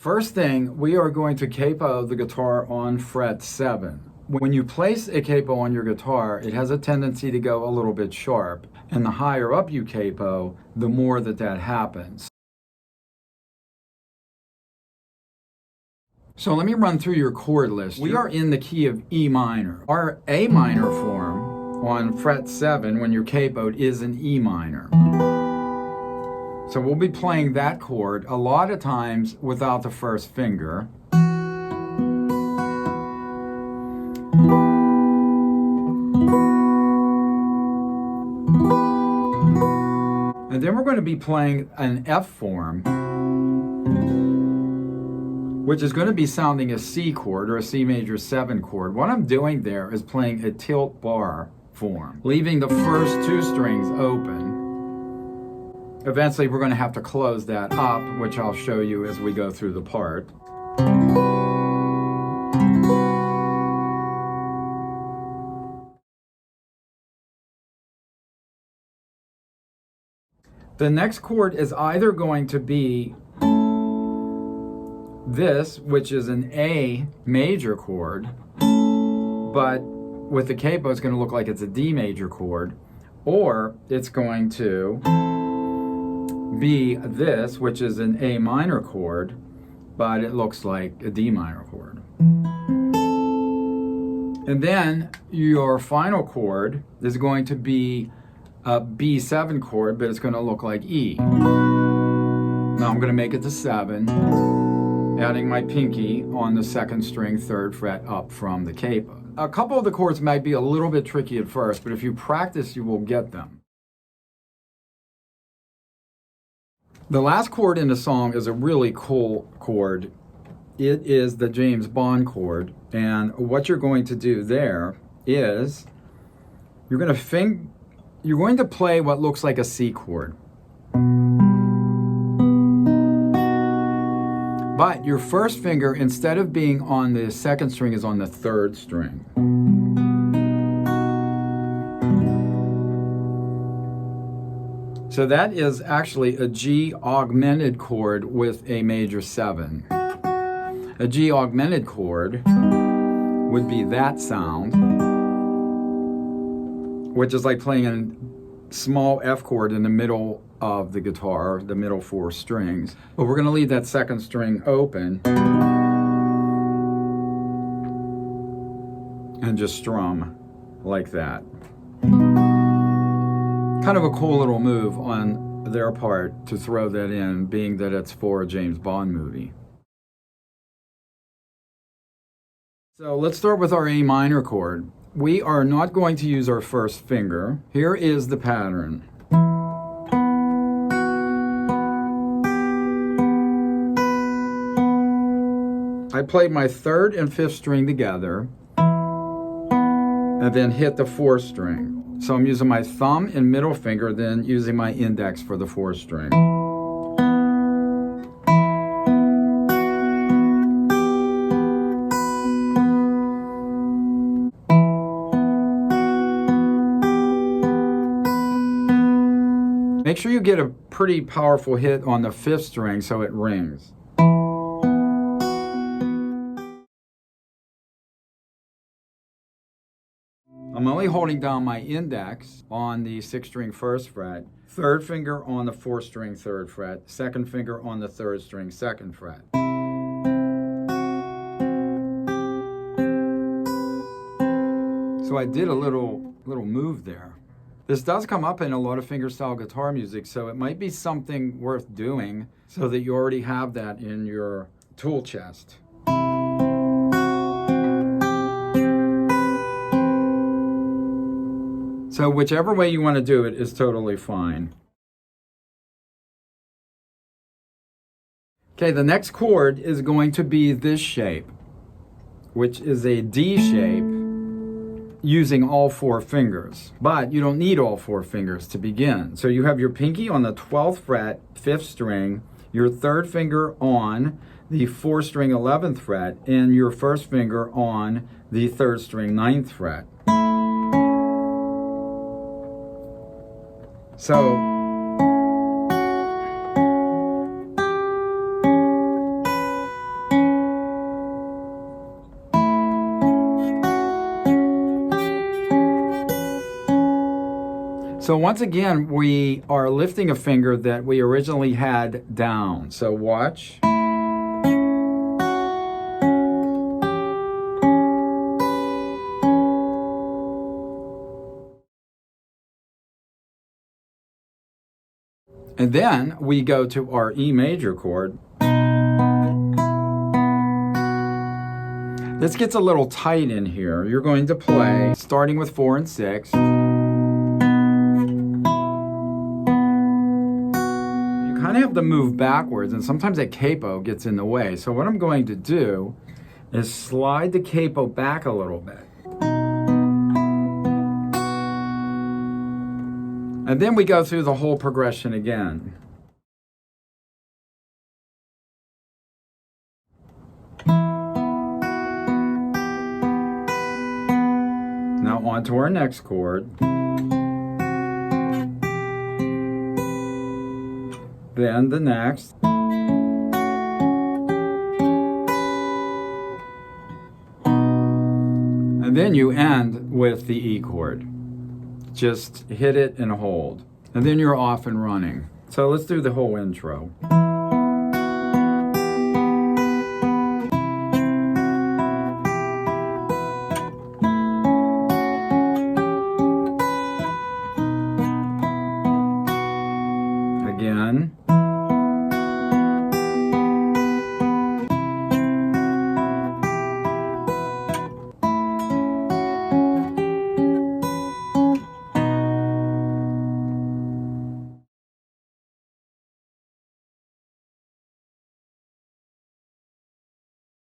First thing, we are going to capo the guitar on fret 7. When you place a capo on your guitar, it has a tendency to go a little bit sharp, and the higher up you capo, the more that happens. So let me run through your chord list. We are in the key of E minor. Our A minor form on fret 7 when you're capoed is an E minor. So we'll be playing that chord a lot of times without the first finger. And then we're going to be playing an F form, which is going to be sounding a C chord or a C major 7 chord. What I'm doing there is playing a tilt bar form, leaving the first 2 strings open. Eventually we're going to have to close that up, which I'll show you as we go through the part. The next chord is either going to be this, which is an A major chord, but with the capo it's going to look like it's a D major chord, or it's going to be this, which is an A minor chord, but it looks like a D minor chord. And then your final chord is going to be a B7 chord, but it's going to look like E. Now I'm going to make it to 7, adding my pinky on the 2nd string, 3rd fret up from the capo. A couple of the chords might be a little bit tricky at first, but if you practice, you will get them. The last chord in the song is a really cool chord. It is the James Bond chord, and what you're going to do there is you're going to play what looks like a C chord. But your first finger, instead of being on the 2nd string, is on the 3rd string. So that is actually a G augmented chord with a major 7. A G augmented chord would be that sound, which is like playing a small F chord in the middle of the guitar, the middle 4 strings. But we're going to leave that 2nd string open and just strum like that. Kind of a cool little move on their part to throw that in, being that it's for a James Bond movie. So let's start with our A minor chord. We are not going to use our first finger. Here is the pattern. I played my 3rd and 5th string together and then hit the 4th string. So I'm using my thumb and middle finger, then using my index for the 4th string. Make sure you get a pretty powerful hit on the 5th string so it rings. I'm only holding down my index on the 6th string 1st fret, 3rd finger on the 4th string 3rd fret, 2nd finger on the 3rd string 2nd fret. So I did a little move there. This does come up in a lot of fingerstyle guitar music, so it might be something worth doing so that you already have that in your tool chest. So whichever way you want to do it is totally fine. Okay, the next chord is going to be this shape, which is a D shape using all 4 fingers. But you don't need all 4 fingers to begin. So you have your pinky on the 12th fret, 5th string, your 3rd finger on the 4th string 11th fret, and your 1st finger on the 3rd string 9th fret. So So once again, we are lifting a finger that we originally had down. So watch. And then we go to our E major chord. This gets a little tight in here. You're going to play starting with 4 and 6. Kind of have to move backwards, and sometimes that capo gets in the way. So what I'm going to do is slide the capo back a little bit. And then we go through the whole progression again. Now on to our next chord. Then the next. And then you end with the E chord. Just hit it and hold. And then you're off and running. So let's do the whole intro. Again.